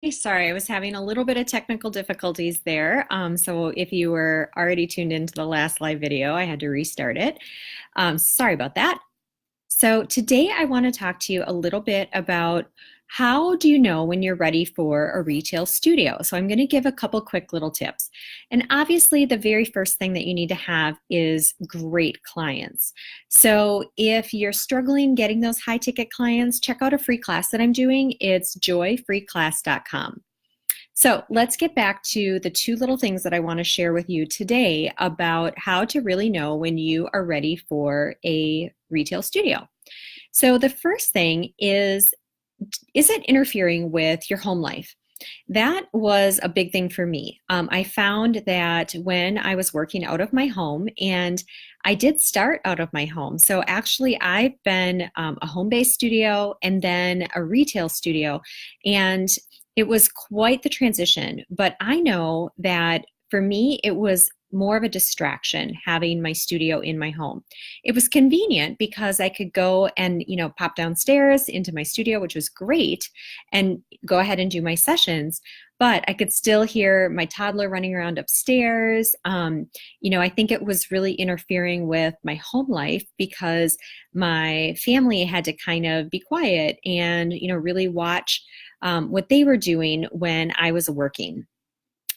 Hey, sorry, I was having a little bit of technical difficulties there. So if you were already tuned into the last live video, I had to restart it. Sorry about that. So today I want to talk to you a little bit about how do you know when you're ready for a retail studio? So I'm going to give a couple quick little tips. And obviously the very first thing that you need to have is great clients. So if you're struggling getting those high ticket clients, check out a free class that I'm doing. It's joyfreeclass.com. So let's get back to the two little things that I want to share with you today about how to really know when you are ready for a retail studio. So the first thing is it interfering with your home life? That was a big thing for me. I found that when I was working out of my home, and I did start out of my home. So actually, I've been a home based studio and then a retail studio. And it was quite the transition. But I know that for me, it was more of a distraction having my studio in my home. It was convenient because I could go and, pop downstairs into my studio, which was great, and go ahead and do my sessions. But I could still hear my toddler running around upstairs. I think it was really interfering with my home life because my family had to kind of be quiet and, really watch what they were doing when I was working.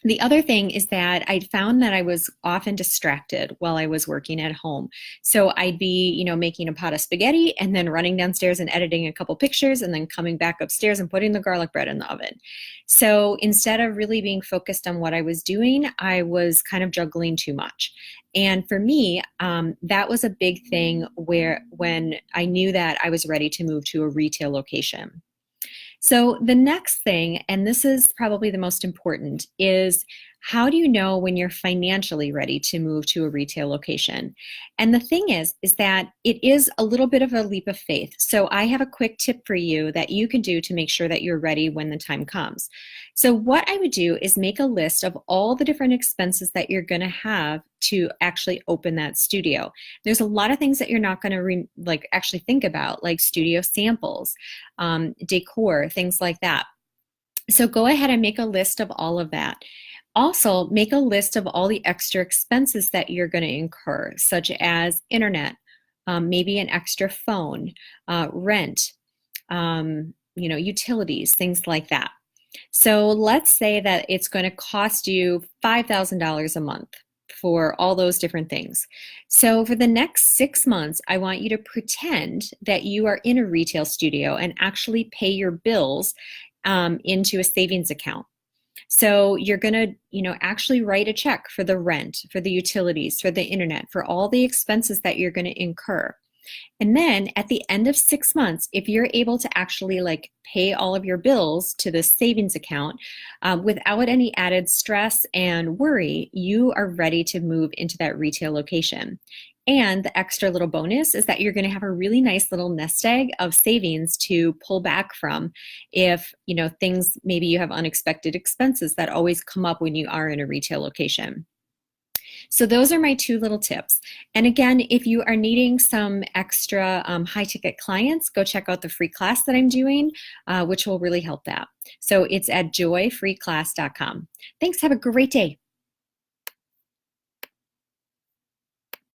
The other thing is that I found that I was often distracted while I was working at home. So I'd be, making a pot of spaghetti and then running downstairs and editing a couple pictures and then coming back upstairs and putting the garlic bread in the oven. So instead of really being focused on what I was doing, I was kind of juggling too much. And for me, that was a big thing when I knew that I was ready to move to a retail location. So the next thing, and this is probably the most important, is how do you know when you're financially ready to move to a retail location? And the thing is that it is a little bit of a leap of faith. So I have a quick tip for you that you can do to make sure that you're ready when the time comes. So what I would do is make a list of all the different expenses that you're going to have to actually open that studio. There's a lot of things that you're not going to actually think about, like studio samples, decor, things like that. So go ahead and make a list of all of that. Also, make a list of all the extra expenses that you're going to incur, such as internet, maybe an extra phone, rent, utilities, things like that. So let's say that it's going to cost you $5,000 a month for all those different things. So for the next 6 months, I want you to pretend that you are in a retail studio and actually pay your bills into a savings account. So you're going to, actually write a check for the rent, for the utilities, for the internet, for all the expenses that you're going to incur. And then at the end of 6 months, if you're able to actually pay all of your bills to the savings account without any added stress and worry, you are ready to move into that retail location. And the extra little bonus is that you're going to have a really nice little nest egg of savings to pull back from if, things, maybe you have unexpected expenses that always come up when you are in a retail location. So those are my two little tips. And again, if you are needing some extra high ticket clients, go check out the free class that I'm doing, which will really help that. So it's at joyfreeclass.com. Thanks. Have a great day.